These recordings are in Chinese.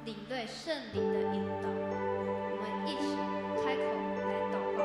领队圣灵的引导，我们一起开口来祷告。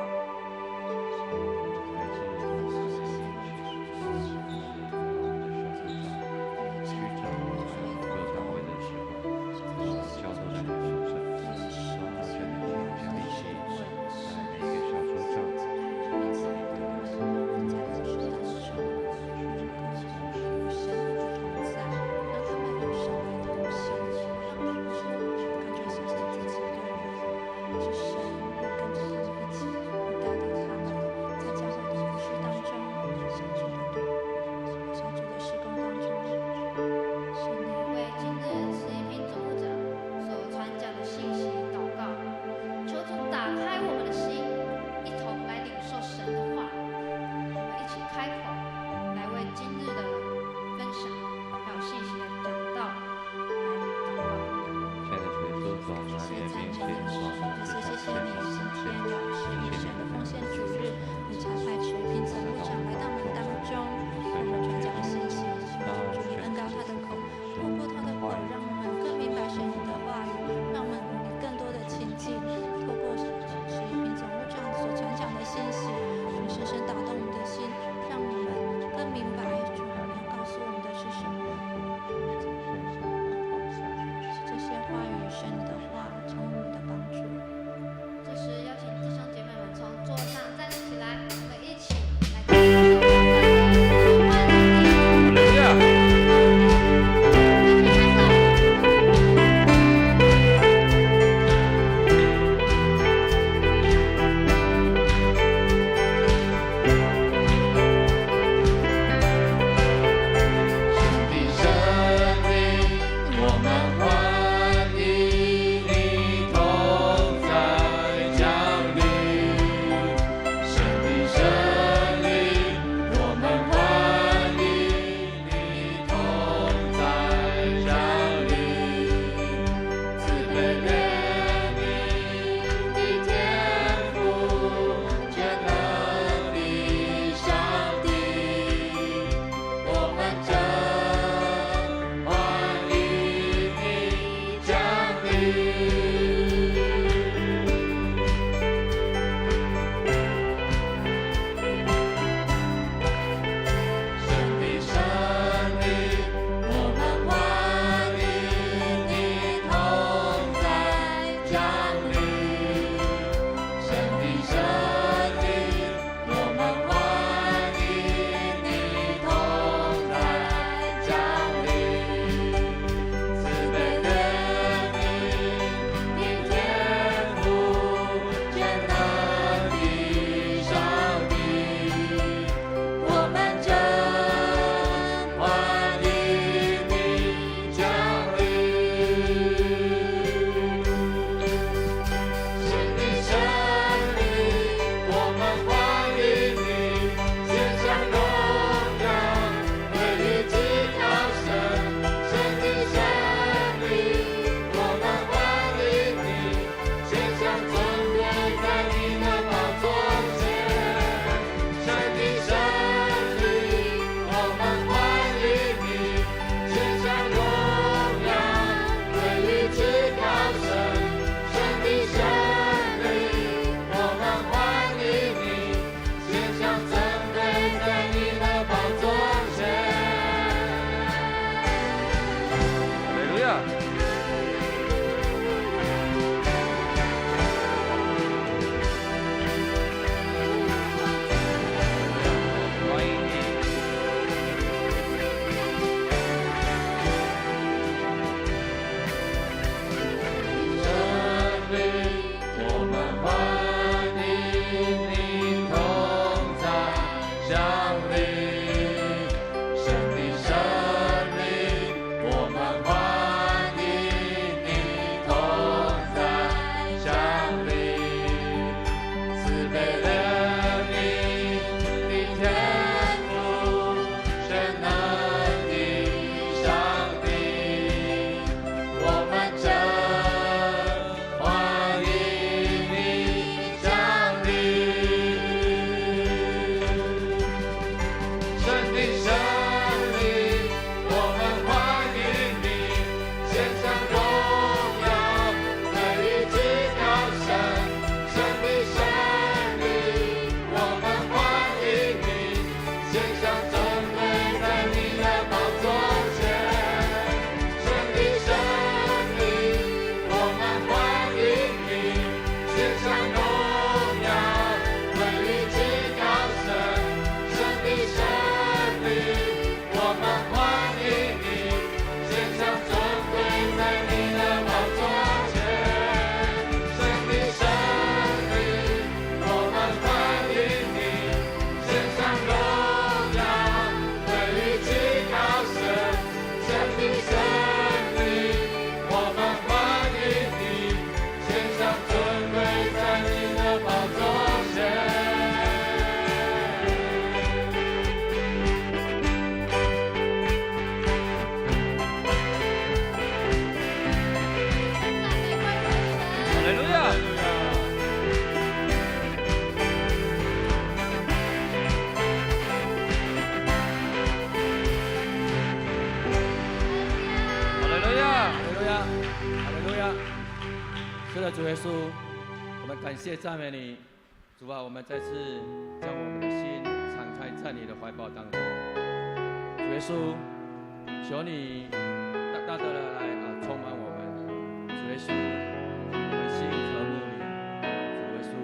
是的，主耶稣，我们感谢赞美你，主啊，我们再次将我们的心敞开在你的怀抱当中。主耶稣，求你大大的来充满我们。主耶稣，我们心渴慕你。主耶稣。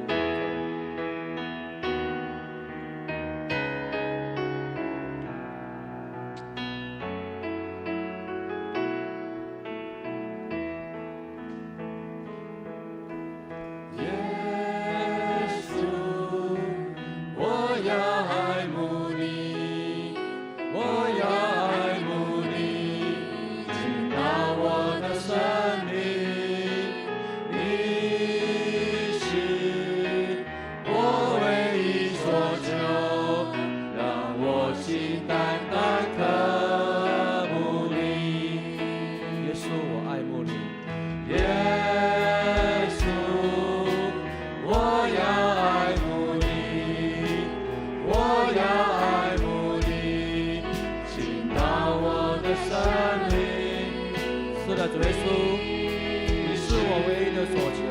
主耶稣，你是我唯一的所求，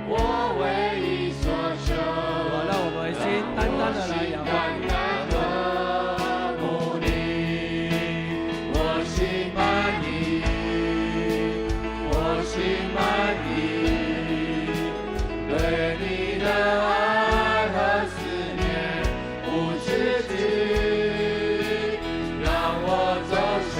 我唯一所求。让我们心单单的来仰望你，渴慕你，我心满意，我心满意，对你的爱和思念无止境，让我走向。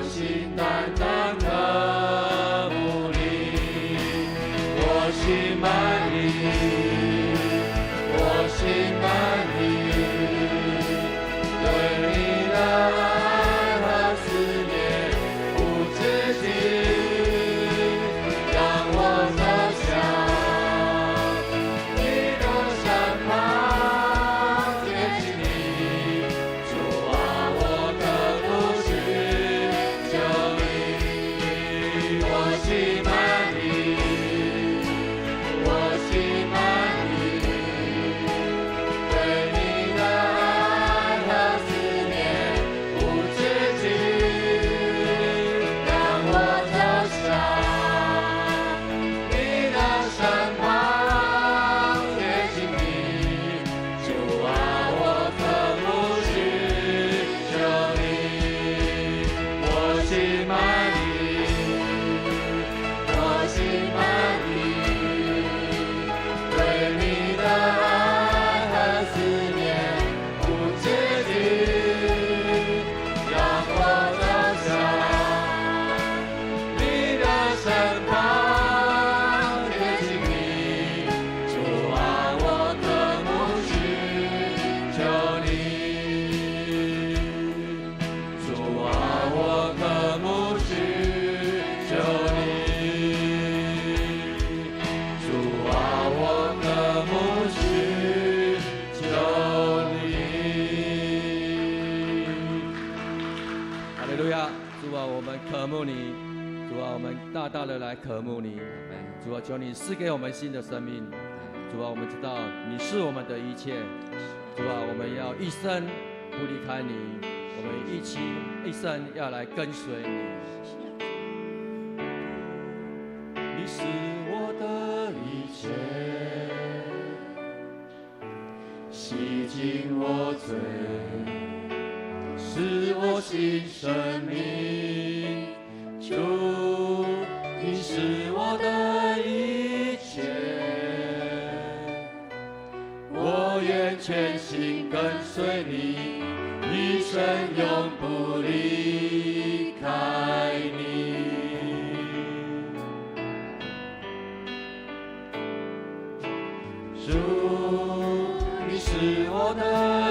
心单单渴慕你，我心满意，我心满意，对你的爱和思念无止境，让我走向你的身旁，贴近你，主啊，我的故事就你，我心满意，我心满意，对你的爱和思念无止境，让我走向你的身旁，贴近你，主啊，我的故事就你，我心满意，我心满意，对你的爱和思念无止境，让我走向你的身旁，贴近你，主啊，我的牧师就你，主啊，我的牧师就你，主啊，我的牧师就你。哈利路亚！主啊，我们渴慕你，主啊，我们大大的来渴慕你，主啊，求你赐给我们新的生命，主啊，我们知道你是我们的一切，主啊，我们要一生不离开你，我们一生要来跟随你。你是我的一切，洗净我罪，是我新生命。主，你是我的一切，我愿全心跟随你，一生永不离开你。主，你是我的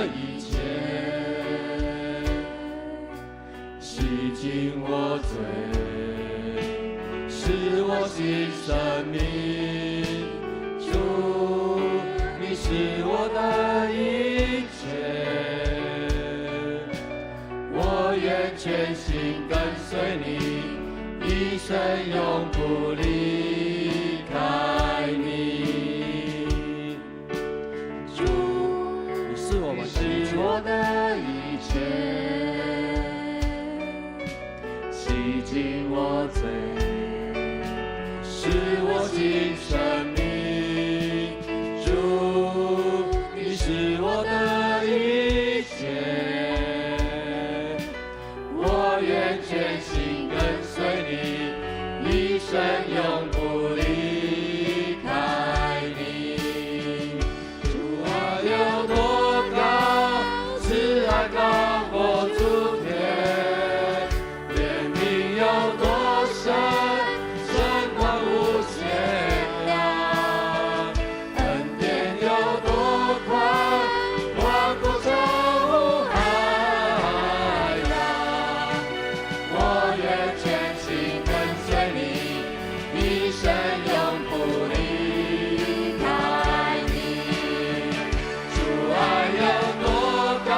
一切，洗净我罪，是我新生命。主，你是我的一切，我愿全心跟随你，一生永不离开你。是我的一切，洗净我罪，是我新生命。主，你是我的一切，我愿全心跟随你，一生永不离开你。主啊，有多高，慈爱高过诸天，怜悯有多深，深广无限量，恩典有多宽，广阔超乎海洋。我愿全心跟随你，一生永不离开你。主爱有多高，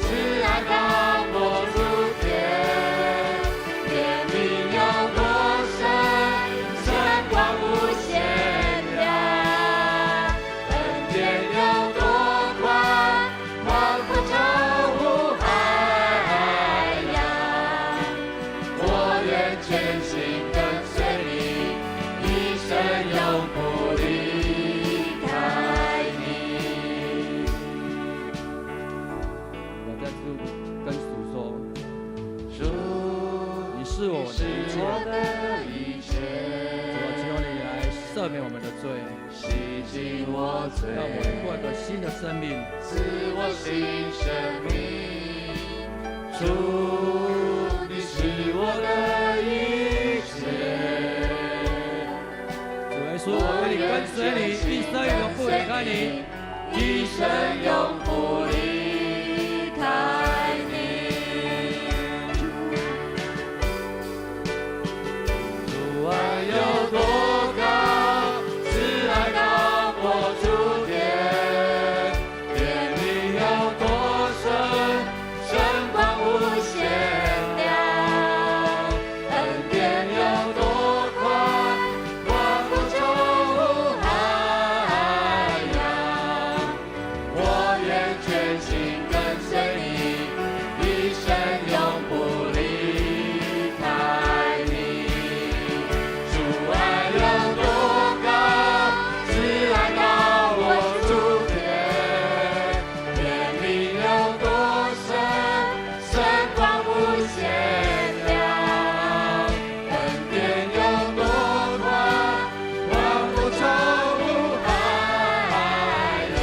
慈爱高过诸天，怜悯有多深，深广无限量，恩典有多宽，广阔超乎海洋。我愿全心跟随你，一生永不离开你。我在这跟主说，主，你是我的一切，我的一切，主啊，求你来赦免我们的罪，洗净我罪，让我们过一个新的生命。赐我新生命。主，你是我的开你，一生永不离开你。主爱有多高，慈爱高过诸天，怜悯有多深，深广无限量，恩典有多宽，宽不充海洋。我愿全心跟随你，一生永不离开你。主爱有多高，慈爱高过诸天，怜悯有多深，深广无限量，恩典有多宽，宽不充海洋。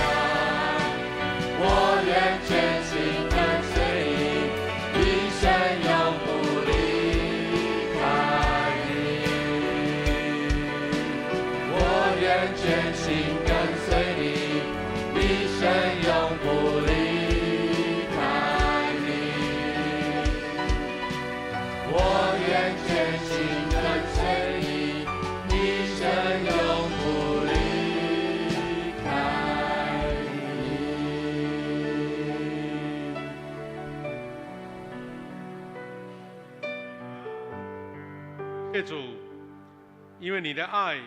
我愿全心跟随你，一生永不离开你。我愿全心跟随你，一生永不离开你。我愿全心跟随你，一生永不离开你。谢主，因为你的爱